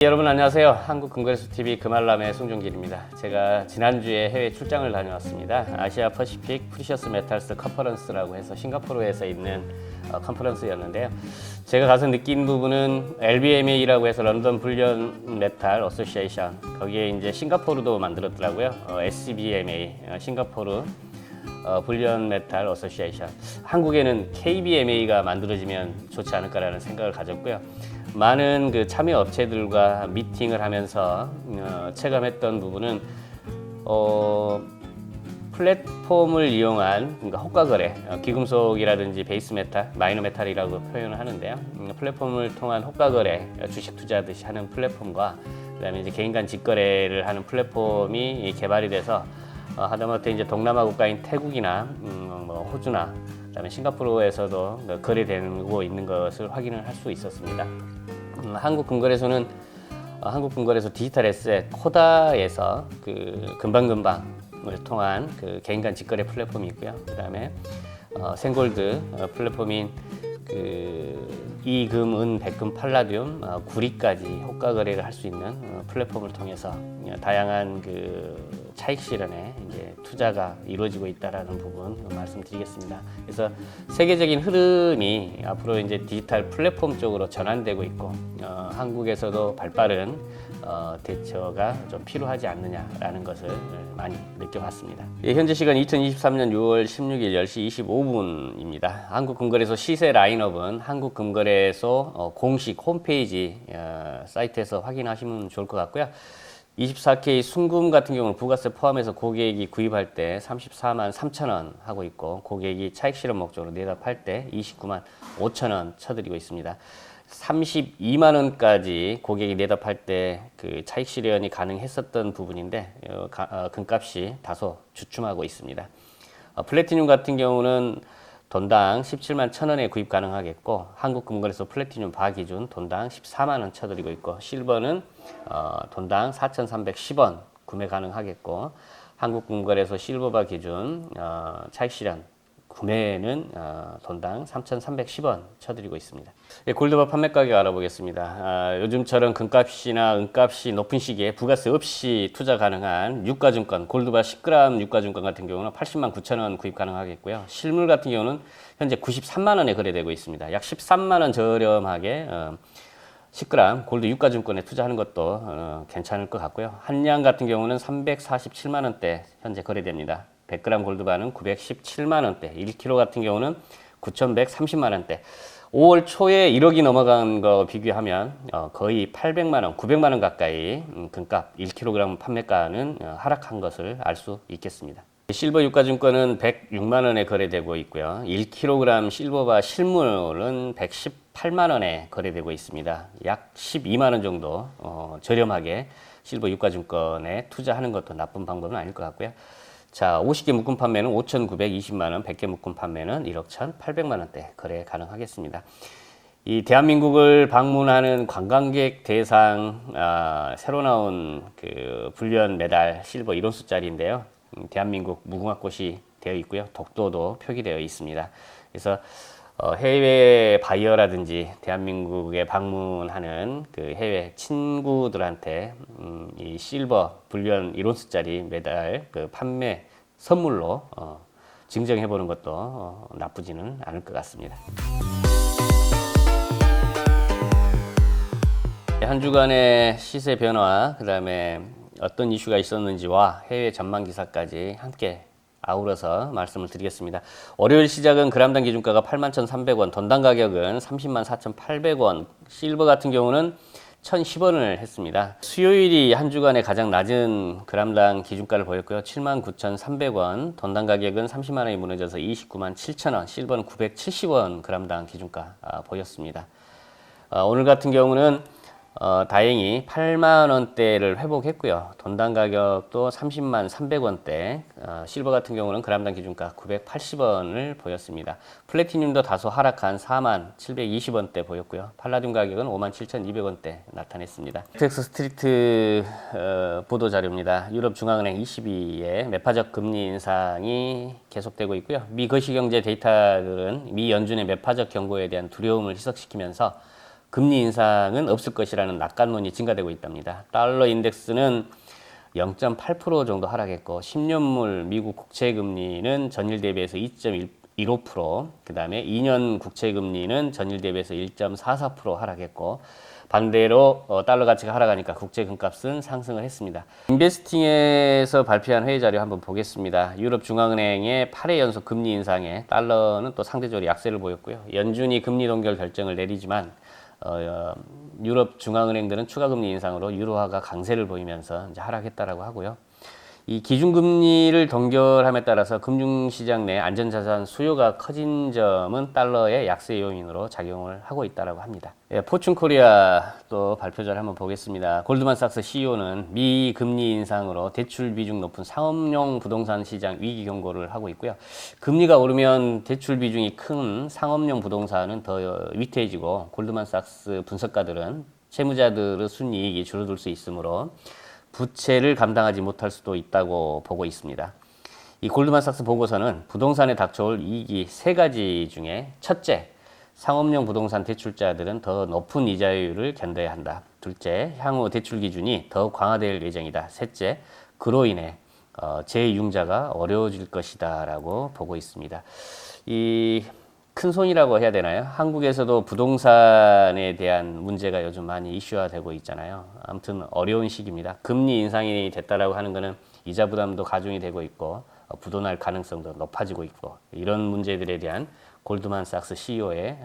여러분 안녕하세요. 한국금거래소TV 금알람의 송종길입니다. 제가 지난주에 해외 출장을 다녀왔습니다. 아시아 퍼시픽 프리셔스 메탈스 컨퍼런스라고 해서 싱가포르에서 있는 컨퍼런스였는데요. 제가 가서 느낀 부분은 LBMA라고 해서 런던 불리언 메탈 어소시에이션, 거기에 이제 싱가포르도 만들었더라고요. SBMA 싱가포르 불리언 메탈 어소시에이션, 한국에는 KBMA가 만들어지면 좋지 않을까라는 생각을 가졌고요. 많은 그 참여 업체들과 미팅을 하면서 체감했던 부분은 플랫폼을 이용한, 그러니까 호가 거래, 귀금속이라든지 베이스 메탈, 마이너 메탈이라고 표현을 하는데요. 플랫폼을 통한 호가 거래, 주식 투자하듯이 하는 플랫폼과 그다음에 이제 개인 간 직거래를 하는 플랫폼이 개발이 돼서 하다못해 이제 동남아 국가인 태국이나 호주나 그다음에 싱가포르에서도 거래되고 있는 것을 확인을 할 수 있었습니다. 한국금거래소는 한국금거래소 디지털 에셋 코다에서 그 금방금방을 통한 그 개인 간 직거래 플랫폼이 있고요. 그다음에 생골드 플랫폼인 그 이금, 은, 백금, 팔라듐, 구리까지 호가 거래를 할 수 있는 플랫폼을 통해서 다양한 그 차익 실현에 이제 투자가 이루어지고 있다라는 부분 말씀드리겠습니다. 그래서 세계적인 흐름이 앞으로 이제 디지털 플랫폼 쪽으로 전환되고 있고, 한국에서도 발빠른 대처가 좀 필요하지 않느냐라는 것을 많이 느껴봤습니다. 현재 시간 2023년 6월 16일 10시 25분입니다. 한국금거래소 시세 라인업은 한국금거래소 공식 홈페이지 사이트에서 확인하시면 좋을 것 같고요. 24K 순금 같은 경우는 부가세 포함해서 고객이 구입할 때 34만 3천 원 하고 있고, 고객이 차익 실현 목적으로 내다 팔 때 29만 5천 원 쳐드리고 있습니다. 32만 원까지 고객이 내다 팔 때 그 차익 실현이 가능했었던 부분인데 금값이 다소 주춤하고 있습니다. 플래티늄 같은 경우는 돈당 17만 1천 원에 구입 가능하겠고, 한국금거래소 플래티늄 바 기준 돈당 14만 원 쳐드리고 있고, 실버는 돈당 4,310원 구매 가능하겠고, 한국금거래소 실버바 기준 차익 실현 구매는 돈당 3,310원 쳐드리고 있습니다. 골드바 판매 가격 알아보겠습니다. 요즘처럼 금값이나 은값이 높은 시기에 부가세 없이 투자 가능한 유가증권, 골드바 10g 유가증권 같은 경우는 80만 9천 원 구입 가능하겠고요. 실물 같은 경우는 현재 93만 원에 거래되고 있습니다. 약 13만 원 저렴하게 10g 골드 유가증권에 투자하는 것도 괜찮을 것 같고요. 한양 같은 경우는 347만 원대 현재 거래됩니다. 100g 골드바는 917만 원대, 1kg 같은 경우는 9,130만 원대. 5월 초에 1억이 넘어간 거 비교하면 거의 800만 원, 900만 원 가까이 금값 1kg 판매가는 하락한 것을 알 수 있겠습니다. 실버 유가증권은 106만 원에 거래되고 있고요. 1kg 실버바 실물은 118만 원에 거래되고 있습니다. 약 12만 원 정도 저렴하게 실버 유가증권에 투자하는 것도 나쁜 방법은 아닐 것 같고요. 자, 50개 묶음 판매는 5,920만 원, 100개 묶음 판매는 1억 1,800만 원대 거래 가능하겠습니다. 이 대한민국을 방문하는 관광객 대상 새로 나온 그 불리언 메달 실버 1온수짜리인데요. 대한민국 무궁화꽃이 되어 있고요. 독도도 표기되어 있습니다. 그래서 해외 바이어라든지 대한민국에 방문하는 그 해외 친구들한테 이 실버 불리언 1온수짜리 메달 그 판매 선물로 증정해 보는 것도 나쁘지는 않을 것 같습니다. 한 주간의 시세 변화, 그 다음에 어떤 이슈가 있었는지와 해외 전망 기사까지 함께 아우러서 말씀을 드리겠습니다. 월요일 시작은 그람당 기준가가 81,300원, 돈당 가격은 30만 4,800원, 실버 같은 경우는 1,010원을 했습니다. 수요일이 한 주간에 가장 낮은 그람당 기준가를 보였고요. 79,300원, 돈당 가격은 30만 원이 무너져서 29만 7천원, 실버는 970원 그람당 기준가 보였습니다. 오늘 같은 경우는 다행히 8만 원대를 회복했고요. 돈당 가격도 30만 300원대, 실버 같은 경우는 그람당 기준가 980원을 보였습니다. 플래티늄도 다소 하락한 4만 720원대 보였고요. 팔라듐 가격은 5만 7,200원대 나타냈습니다. 텍스 스트리트 보도 자료입니다. 유럽 중앙은행 ECB의 매파적 금리 인상이 계속되고 있고요. 미 거시경제 데이터들은 미 연준의 매파적 경고에 대한 두려움을 희석시키면서 금리 인상은 없을 것이라는 낙관론이 증가되고 있답니다. 달러 인덱스는 0.8% 정도 하락했고 10년물 미국 국채 금리는 전일 대비해서 2.15%, 그다음에 2년 국채 금리는 전일 대비해서 1.44% 하락했고 반대로 달러 가치가 하락하니까 국제 금값은 상승을 했습니다. 인베스팅에서 발표한 회의 자료 한번 보겠습니다. 유럽 중앙은행의 8회 연속 금리 인상에 달러는 또 상대적으로 약세를 보였고요. 연준이 금리 동결 결정을 내리지만 유럽 중앙은행들은 추가 금리 인상으로 유로화가 강세를 보이면서 이제 하락했다라고 하고요. 이 기준금리를 동결함에 따라서 금융시장 내 안전자산 수요가 커진 점은 달러의 약세 요인으로 작용을 하고 있다고 합니다. 포춘코리아 또 발표자를 한번 보겠습니다. 골드만삭스 CEO는 미 금리 인상으로 대출 비중 높은 상업용 부동산 시장 위기 경고를 하고 있고요. 금리가 오르면 대출 비중이 큰 상업용 부동산은 더 위태해지고 골드만삭스 분석가들은 채무자들의 순이익이 줄어들 수 있으므로 부채를 감당하지 못할 수도 있다고 보고 있습니다. 이 골드만삭스 보고서는 부동산에 닥쳐올 이익이 세 가지 중에 첫째, 상업용 부동산 대출자들은 더 높은 이자율을 견뎌야 한다. 둘째, 향후 대출 기준이 더 강화될 예정이다. 셋째, 그로 인해 재융자가 어려워질 것이다 라고 보고 있습니다. 이 큰손이라고 해야 되나요? 한국에서도 부동산에 대한 문제가 요즘 많이 이슈화되고 있잖아요. 아무튼 어려운 시기입니다. 금리 인상이 됐다라고 하는 것은 이자 부담도 가중이 되고 있고 부도날 가능성도 높아지고 있고 이런 문제들에 대한 골드만삭스 CEO의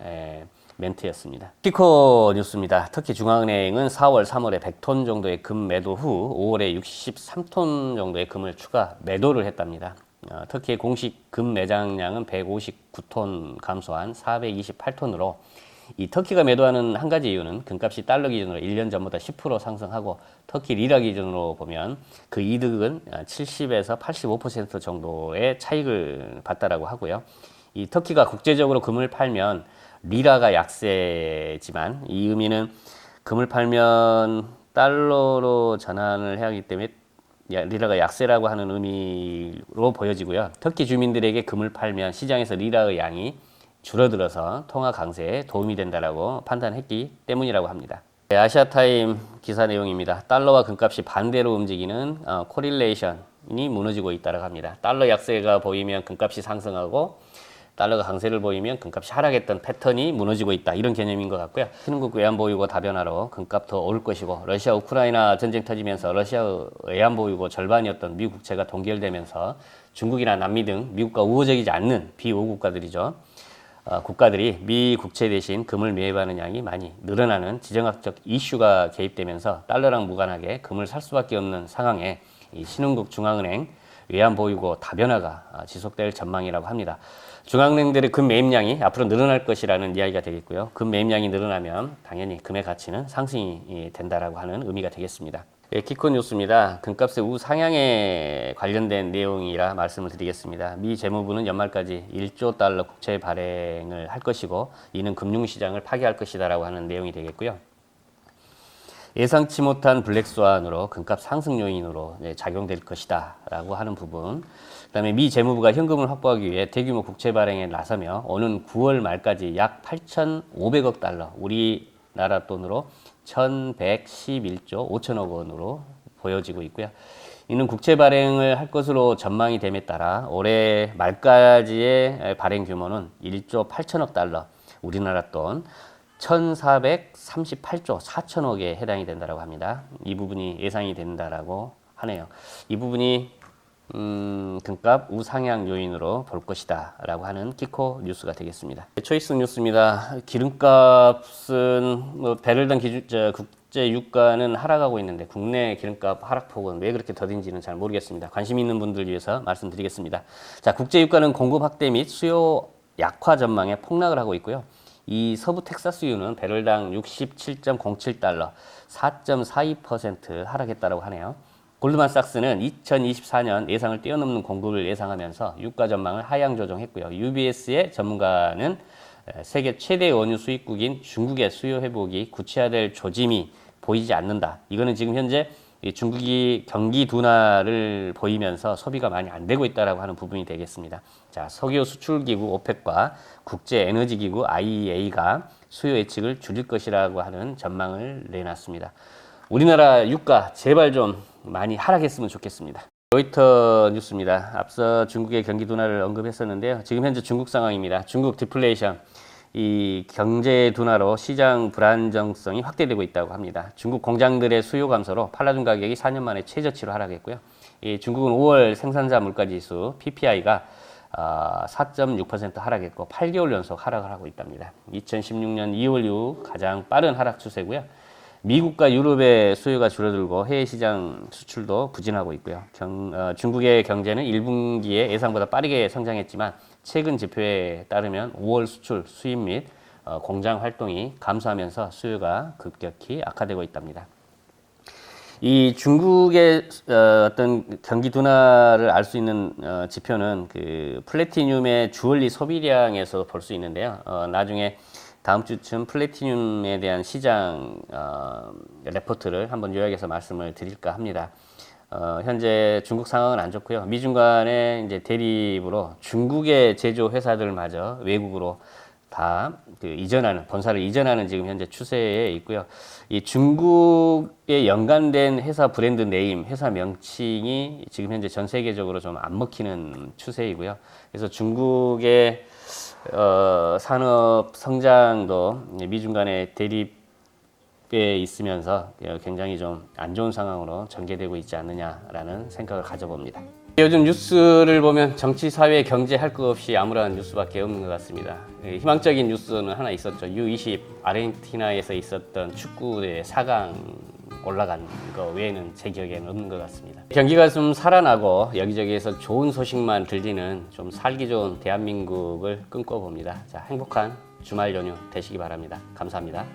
멘트였습니다. 키코 뉴스입니다. 터키 중앙은행은 4월, 3월에 100톤 정도의 금 매도 후 5월에 63톤 정도의 금을 추가 매도를 했답니다. 터키의 공식 금 매장량은 159톤 감소한 428톤으로 이 터키가 매도하는 한 가지 이유는 금값이 달러 기준으로 1년 전보다 10% 상승하고 터키 리라 기준으로 보면 그 이득은 70에서 85% 정도의 차익을 봤다라고 하고요. 이 터키가 국제적으로 금을 팔면 리라가 약세지만 이 의미는 금을 팔면 달러로 전환을 해야 하기 때문에 리라가 약세라고 하는 의미로 보여지고요. 터키 주민들에게 금을 팔면 시장에서 리라의 양이 줄어들어서 통화 강세에 도움이 된다라고 판단했기 때문이라고 합니다. 아시아타임 기사 내용입니다. 달러와 금값이 반대로 움직이는 코릴레이션이 무너지고 있다고 합니다. 달러 약세가 보이면 금값이 상승하고 달러가 강세를 보이면 금값이 하락했던 패턴이 무너지고 있다. 이런 개념인 것 같고요. 신흥국 외환보유고 다변화로 금값 더 오를 것이고 러시아 우크라이나 전쟁 터지면서 러시아 외환보유고 절반이었던 미국 국채가 동결되면서 중국이나 남미 등 미국과 우호적이지 않는 비우호 국가들이죠. 국가들이 미 국채 대신 금을 매입하는 양이 많이 늘어나는 지정학적 이슈가 개입되면서 달러랑 무관하게 금을 살 수밖에 없는 상황에 이 신흥국 중앙은행 외환보유고 다변화가 지속될 전망이라고 합니다. 중앙은행들의 금 매입량이 앞으로 늘어날 것이라는 이야기가 되겠고요. 금 매입량이 늘어나면 당연히 금의 가치는 상승이 된다라고 하는 의미가 되겠습니다. 키코 뉴스입니다. 금값의 우상향에 관련된 내용이라 말씀을 드리겠습니다. 미 재무부는 연말까지 1조 달러 국채 발행을 할 것이고 이는 금융시장을 파괴할 것이다라고 하는 내용이 되겠고요. 예상치 못한 블랙스완으로 금값 상승 요인으로 작용될 것이다 라고 하는 부분, 그 다음에 미 재무부가 현금을 확보하기 위해 대규모 국채 발행에 나서며 오는 9월 말까지 약 8,500억 달러, 우리나라 돈으로 1,111조 5천억 원으로 보여지고 있고요. 이는 국채 발행을 할 것으로 전망이 됨에 따라 올해 말까지의 발행 규모는 1조 8천억 달러, 우리나라 돈 1,438조 4천억에 해당이 된다고 합니다. 이 부분이 예상이 된다라고 하네요. 이 부분이 금값 우상향 요인으로 볼 것이다 라고 하는 키코 뉴스가 되겠습니다. 초이스 뉴스입니다. 기름값은 배럴당 국제 유가는 하락하고 있는데 국내 기름값 하락폭은 왜 그렇게 더딘지는 잘 모르겠습니다. 관심 있는 분들 위해서 말씀드리겠습니다. 자, 국제 유가는 공급 확대 및 수요 약화 전망에 폭락을 하고 있고요. 이 서부 텍사스유는 배럴당 67.07달러, 4.42% 하락했다고 하네요. 골드만삭스는 2024년 예상을 뛰어넘는 공급을 예상하면서 유가 전망을 하향 조정했고요. UBS의 전문가는 세계 최대 원유 수입국인 중국의 수요 회복이 구체화될 조짐이 보이지 않는다. 이거는 지금 현재 중국이 경기 둔화를 보이면서 소비가 많이 안 되고 있다라고 하는 부분이 되겠습니다. 자, 석유 수출기구 오펙과 국제에너지기구 IEA가 수요 예측을 줄일 것이라고 하는 전망을 내놨습니다. 우리나라 유가 제발 좀 많이 하락했으면 좋겠습니다. 로이터 뉴스입니다. 앞서 중국의 경기 둔화를 언급했었는데요. 지금 현재 중국 상황입니다. 중국 디플레이션, 이 경제 둔화로 시장 불안정성이 확대되고 있다고 합니다. 중국 공장들의 수요 감소로 팔라듐 가격이 4년 만에 최저치로 하락했고요. 이 중국은 5월 생산자 물가지수 PPI가 4.6% 하락했고 8개월 연속 하락을 하고 있답니다. 2016년 2월 이후 가장 빠른 하락 추세고요. 미국과 유럽의 수요가 줄어들고 해외 시장 수출도 부진하고 있고요. 중국의 경제는 1분기에 예상보다 빠르게 성장했지만 최근 지표에 따르면 5월 수출, 수입 및 공장 활동이 감소하면서 수요가 급격히 악화되고 있답니다. 이 중국의 어떤 경기 둔화를 알 수 있는 지표는 그 플래티늄의 주얼리 소비량에서 볼 수 있는데요. 나중에 다음 주쯤 플래티늄에 대한 시장 레포트를 한번 요약해서 말씀을 드릴까 합니다. 현재 중국 상황은 안 좋고요. 미중 간의 이제 대립으로 중국의 제조 회사들마저 외국으로 다 이전하는, 본사를 이전하는 지금 현재 추세에 있고요. 이 중국에 연관된 회사 브랜드 네임, 회사 명칭이 지금 현재 전 세계적으로 좀 안 먹히는 추세이고요. 그래서 중국의 산업 성장도 미중 간의 대립에 있으면서 굉장히 좀 안 좋은 상황으로 전개되고 있지 않느냐라는 생각을 가져봅니다. 요즘 뉴스를 보면 정치, 사회, 경제 할 것 없이 아무런 뉴스밖에 없는 것 같습니다. 희망적인 뉴스는 하나 있었죠. U20 아르헨티나에서 있었던 축구대 4강 올라간 거 외에는 제 기억에는 없는 것 같습니다. 경기가 좀 살아나고 여기저기에서 좋은 소식만 들리는 좀 살기 좋은 대한민국을 꿈꿔봅니다. 자, 행복한 주말 연휴 되시기 바랍니다. 감사합니다.